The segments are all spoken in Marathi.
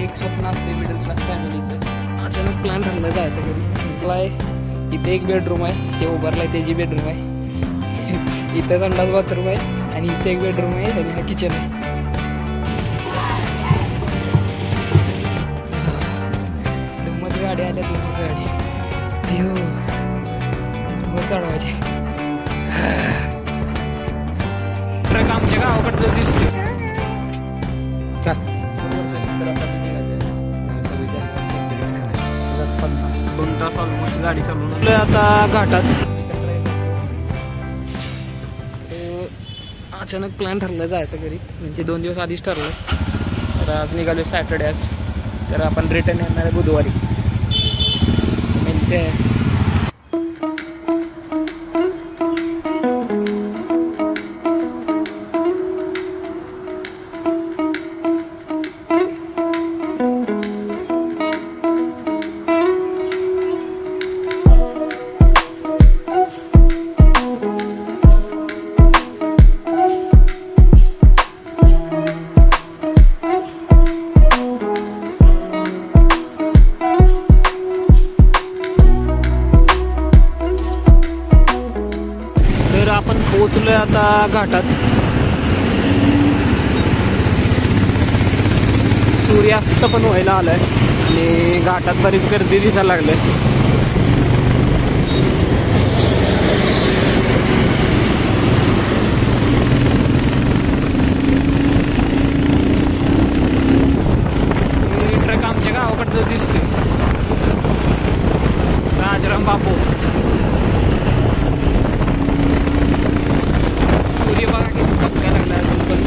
एक स्वप्न असते मिडल क्लास फॅमिलीचं. अचानक प्लॅन ठरलं जायचं घरी. म्हटलंय इथे एक बेडरूम आहे, हे उभारलाय त्याची बेडरूम आहे, इथं संडास बाथरूम आहे आणि इथे एक बेडरूम आहे आणि हा किचन आहे. दुम्मत गाडी आल्या, दुम्मत गाडी वर चढवायचे. ट्रक आमच्या गावाकडचं दिसतो. दोन तास ऑलमोस्ट गाडी चालवून आता घाटात. अचानक प्लॅन ठरलं जायचं घरी, म्हणजे 2 दिवस आधीच ठरलं. तर आज निघालो सॅटर्डे आज. तर आपण रिटर्न येणार आहे बुधवारी. मिळते पोहोचलोय आता घाटात. सूर्यास्त पण व्हायला आलाय आणि घाटात बरीच गर्दी दिसायला लागली. ट्रक आमच्या गावाकडचं दिसतोय, राजाराम बापू. बघा किती चमकायला लागला अजून पण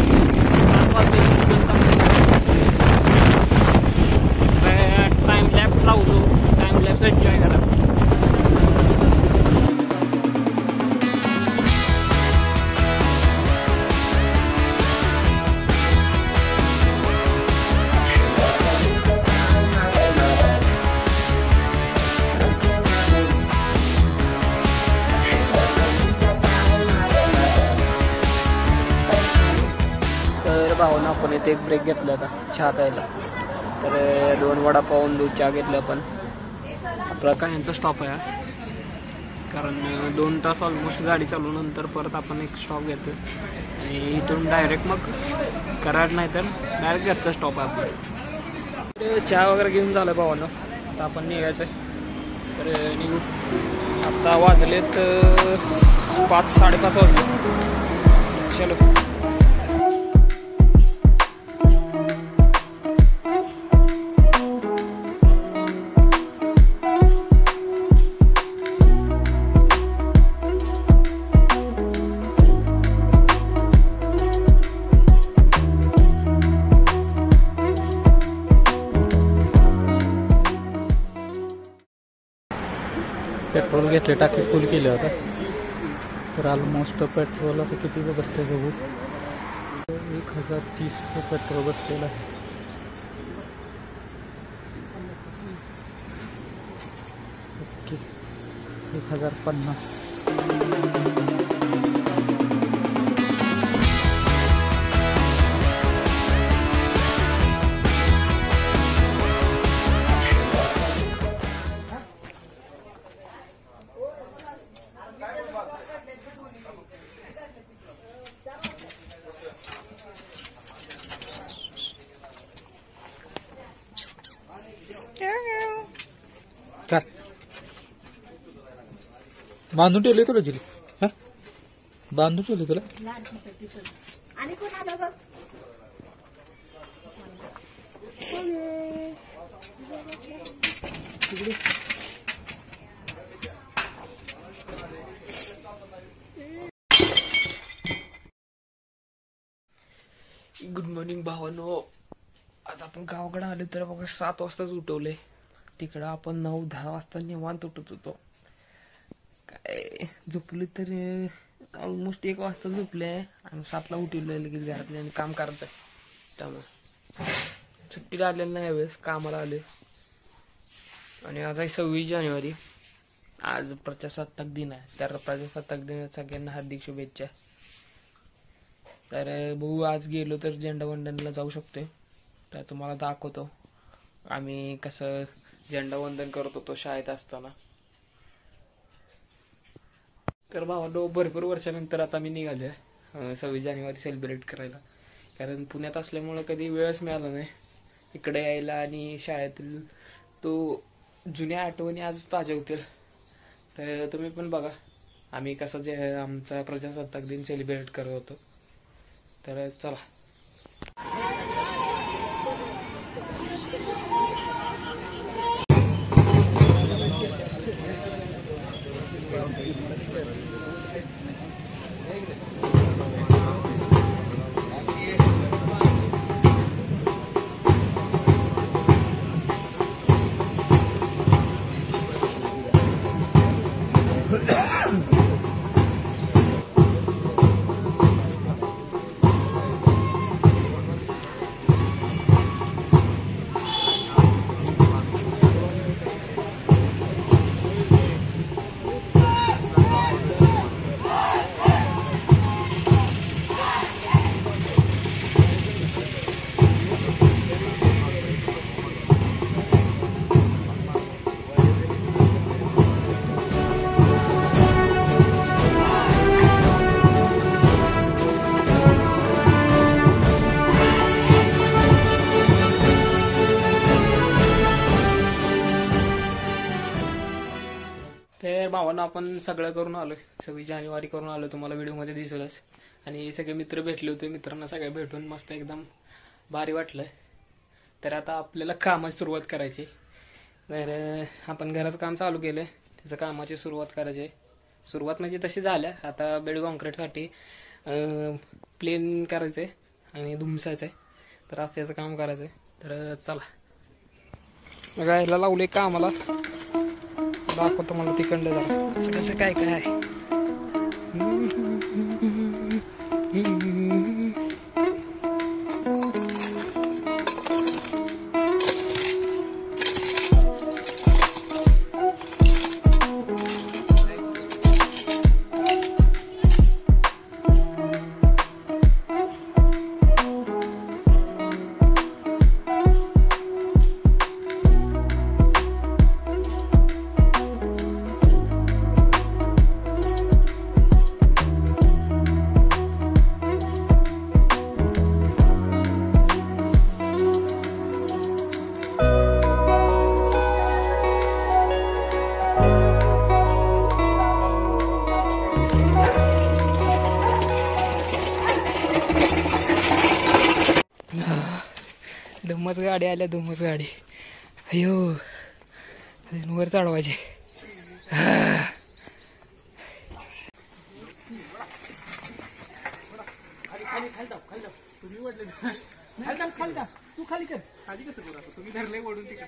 5 वाजले. टाइम लॅप्स लावतो, टाइम लॅप्स एन्जॉय करा. भावना आपण इथे एक ब्रेक घेतला होता चहा प्यायला. तर 2 वडापाव 2 चहा घेतलं. पण आपला काय यांचा स्टॉप आहे, कारण 2 तास ऑलमोस्ट गाडी चालवून परत आपण एक स्टॉप घेतो आणि इथून डायरेक्ट मग कराड, नाही तर डायरेक्ट घरचा स्टॉप आहे आपला. चहा वगैरे घेऊन झालं भावानं. आता आपण निघायचं आहे. तर निघू. आता वाजलेत 5 साडेपाच वाजले. चलो. पेट्रोल घेतले, टाकी फुल केले होता. तर ऑलमोस्ट पेट्रोल आता किती बसते बघू. 1030चं पेट्रोल बसलेलं आहे. ओके, 1050. बांधून ठेवले तुला जिली? हा, बांधून ठेवले तुला. आणि कोण आलं बघ. गुड मॉर्निंग भावानो. आज आपण गावाकडे आलो तर बघा 7 वाजताच उठवले. तिकडं आपण 9-10 वाजता निवांत उठत होतो. काय झोपले तर ऑलमोस्ट 1 वाजता झोपले आणि 7ला उठवलंय लगेच घरातले आणि काम करायचं आहे. त्यामुळे सुट्टीला आलेलं नाही यावेळेस, कामाला आलोय. आणि आज आहे 26 जानेवारी. आज प्रजासत्ताक दिन आहे. तर प्रजासत्ताक दिनाच्या सगळ्यांना हार्दिक शुभेच्छा. तर बघू आज गेलो तर झेंडा वंदनला जाऊ शकतोय. तर तुम्हाला दाखवतो. आम्ही कसं झेंडावंदन करत होतो शाळेत असताना. तर भावांनो, भरपूर वर्षानंतर आता मी निघालोय 26 जानेवारी सेलिब्रेट करायला. कारण पुण्यात असल्यामुळं कधी वेळच मिळाला नाही इकडे यायला आणि शाळेतील तो जुन्या आठवणी आज ताज्या होतील. तर तुम्ही पण बघा आम्ही कसं जे आमचा प्रजासत्ताक दिन सेलिब्रेट करत होतो. तर चला. तर भावांना आपण सगळं करून आलोय, 26 जानेवारी करून आलो, तुम्हाला व्हिडिओमध्ये दिसेलच. आणि सगळे मित्र भेटले होते, मित्रांना सगळे भेटून मस्त एकदम भारी वाटलं. तर आता आपल्याला कामाची सुरुवात करायची. तर आपण घराचं काम चालू केलं, त्याचं कामाची सुरुवात करायची. सुरुवात म्हणजे तशी झाल्या, आता बेड कॉन्क्रीटसाठी प्लेन करायचं आहे आणि धुमसायचं आहे. तर आज त्याचं काम करायचं आहे. तर चला गायला लावले का आम्हाला दाखवतो मला तिकडलं जरा कसं कसं काय काय आहे. धुम्मच गाडी आल्या, धुम्मच गाडी. अयो अजून वर चढवायचे. तू खाली कर, खाली कसं करू आता तुम्ही धरले ओढून तिकडे.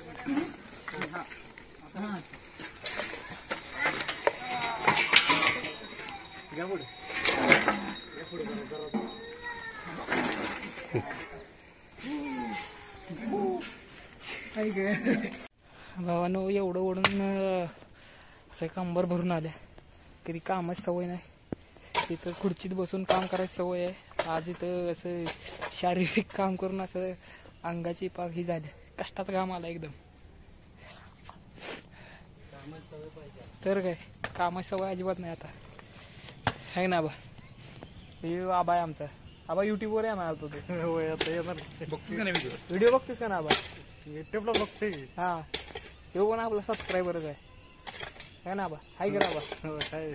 घ्या पुढे, भावानो एवढं ओढून असं कंबर भरून आल्या. कधी कामाची सवय नाही, तिथं खुर्चीत बसून काम करायची सवय आहे. आज इथं असं शारीरिक काम करून असं अंगाची पाक ही झाली, कष्टाचं काम आला एकदम. तर काय कामाची सवय अजिबात नाही आता, आहे ना आबा? हे आबा आहे आमचा. आबा युट्यूबवर येणार तो आता येणार. बघतोस का नाही व्हिडिओ बघतोस का ना आबा? युट्यूबला बघते. हा, तो पण आपला सबस्क्रायबरच आहे ना आबा? हाय करा आबा. काय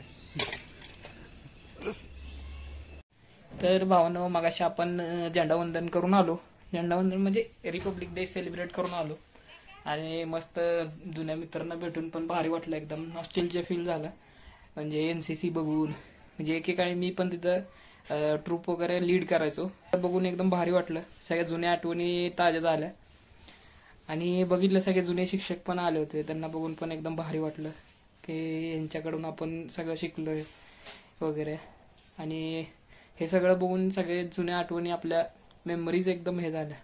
तर भावांनो, मगाशी आपण झेंडावंदन करून आलो. झेंडावंदन म्हणजे रिपब्लिक डे सेलिब्रेट करून आलो आणि मस्त जुन्या मित्रांना भेटून पण भारी वाटलं. एकदम नॉस्टॅल्जिया फील झाला. म्हणजे NCC बघून, म्हणजे एकेकाळी मी पण तिथं ट्रूप वगैरे लीड करायचो. बघून एकदम भारी वाटलं. सगळ्या जुन्या आठवणी ताज्या झाल्या आणि बघितलं सगळे जुने शिक्षक पण आले होते, त्यांना बघून पण एकदम भारी वाटलं की यांच्याकडून आपण सगळं शिकलोय वगैरे. आणि हे सगळं बघून सगळे जुन्या आठवणी, आपल्या मेमरीज एकदम हे झाल्या,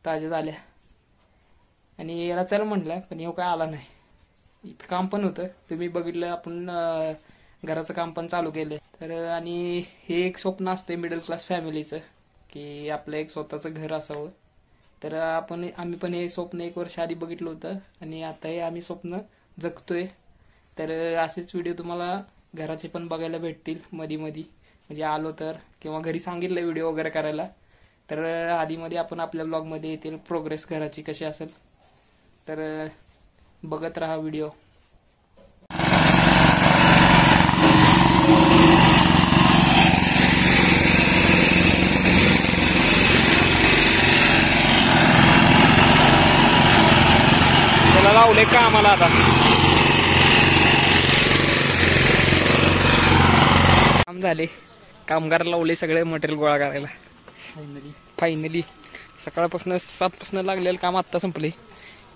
ताज्या झाल्या. आणि याला चल म्हटलं, पण ह्यो काय आला नाही. इथं काम पण होतं, तुम्ही बघितलं. आपण घराचं काम पण चालू केलं. तर आणि हे एक स्वप्न असते मिडल क्लास फॅमिलीचं, की आपलं एक स्वतःचं घर असावं, तर आम्ही पण हे स्वप्न 1 वर्ष आधी बघितलं होतं आणि आता हे आम्ही स्वप्न जगतोय. तर असेच व्हिडिओ तुम्हाला घराचे पण बघायला भेटतील मधी म्हणजे आलो तर, किंवा घरी सांगितलं व्हिडिओ वगैरे करायला तर आधीमध्ये आपण आपल्या ब्लॉगमध्ये येतील प्रोग्रेस घराची कशी असेल. तर बघत राहा व्हिडिओ. त्याला लावले का आम्हाला आता काम झाले, कामगार लावले सगळे मटेरियल गोळा करायला. फायनली सकाळपासून 7 पासून लागलेलं काम आत्ता संपले.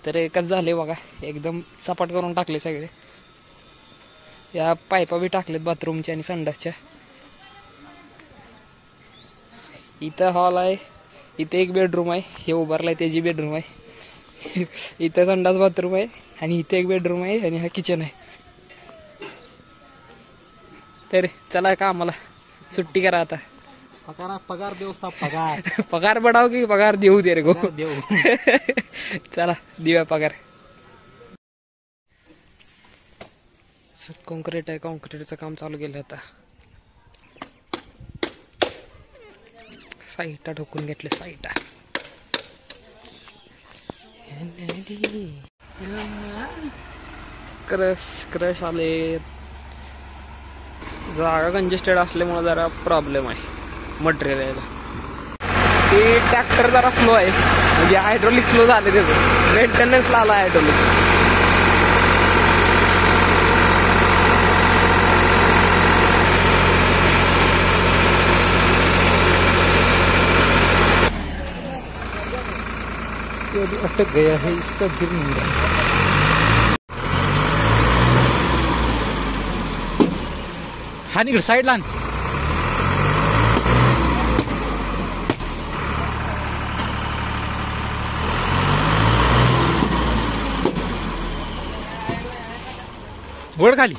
तर एकच झाले बघा, एकदम सपाट करून टाकले सगळे. या पायपा बी टाकलेत बाथरूमच्या आणि संडासच्या. इथं हॉल आहे, इथे एक बेडरूम आहे, हे उभारलाय त्याची बेडरूम आहे. इथं संडास बाथरूम आहे आणि इथे एक बेडरूम आहे आणि हा किचन आहे. तर चला का आम्हाला सुट्टी करा आता. पगार देऊ सा पगार. पगार बढ़ाओ की पगार देऊ दे रे गो. देऊ. चला देऊया पगार. कॉन्क्रीट आहे, कॉन्क्रीटचं काम चालू केलं आता. साईटा ठोकून घेतले साईटा. क्रश आले. जागा कंजेस्टेड असल्यामुळे जरा प्रॉब्लेम आहे मटेरियल यायला. ते ट्रॅक्टर जरा स्लो आहे, म्हणजे हायड्रोलिक स्लो झाले, त्याचं मेंटेनन्सला आला हायड्रोलिक्स. अटक गया है, इसका गिर नहीं रहा. हा निकड साईडला आण. गोड खाली.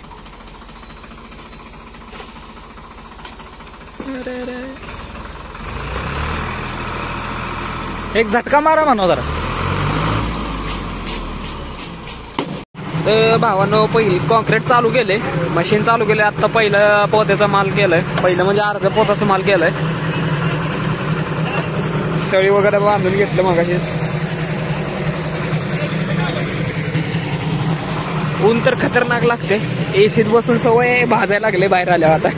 एक झटका मारा म्हणा जरा. भावानं पहिली कॉन्क्रीट चालू केले, मशीन चालू केले. आता पहिलं पोत्याचा माल केलाय, पहिलं म्हणजे अर्ध्या पोताचा माल केलाय. सळी वगैरे बांधून घेतलं मगाशीच. ऊन तर खतरनाक लागते, एसीत बसून सवय भाजायला लागले बाहेर आल्यावर आता.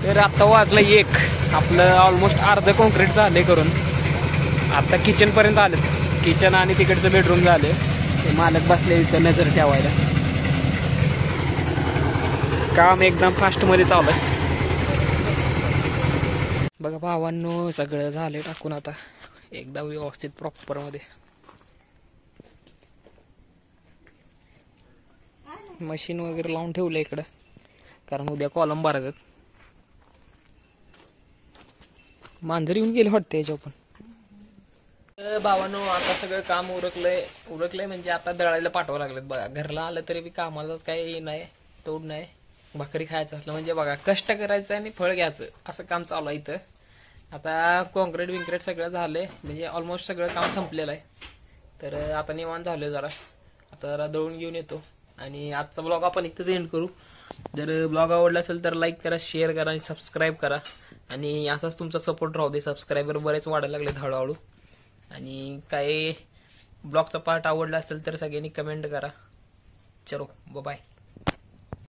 तर आता वाजलं 1, आपलं ऑलमोस्ट अर्ध कॉन्क्रीट झाले करून. आता किचन पर्यंत आले, किचन आणि तिकडचं बेडरूम झाले. मालक बसले इथं नजर ठेवायला. काम एकदम फास्ट मध्ये चालू आहे बघा भावांनो. सगळं झाले टाकून आता एकदा व्यवस्थित प्रॉपर मध्ये. मशीन वगैरे लावून ठेवलं इकडं, कारण उद्या कॉलम भरायचं. मांजर येऊन गेले वाटते याच्यावर पण. भावानो आता सगळं काम उरकलंय म्हणजे आता दळायला पाठवावं लागलेत बघा. घरला आलं तरी बी कामाला काही नाही, तोड नाही. भाकरी खायचं असलं म्हणजे बघा, कष्ट करायचं आणि फळ घ्यायचं असं काम चालू आहे इथं. आता कॉन्क्रीट विंक्रीट सगळं झालंय, म्हणजे ऑलमोस्ट सगळं काम संपलेलं आहे. तर आता निवांत झालोय जरा. आता जरा दळून घेऊन येतो आणि आजचा ब्लॉग आपण इथंच एंड करू. जर ब्लॉग आवडला असेल तर लाईक करा, शेअर करा आणि सबस्क्राईब करा. आणि असाच तुमचा सपोर्ट राहू दे. सबस्क्रायबर बरेच वाढायला लागले हळूहळू. आणि काय ब्लॉगचा पार्ट आवडला असेल तर सगळ्यांनी कमेंट करा. चलो बाय.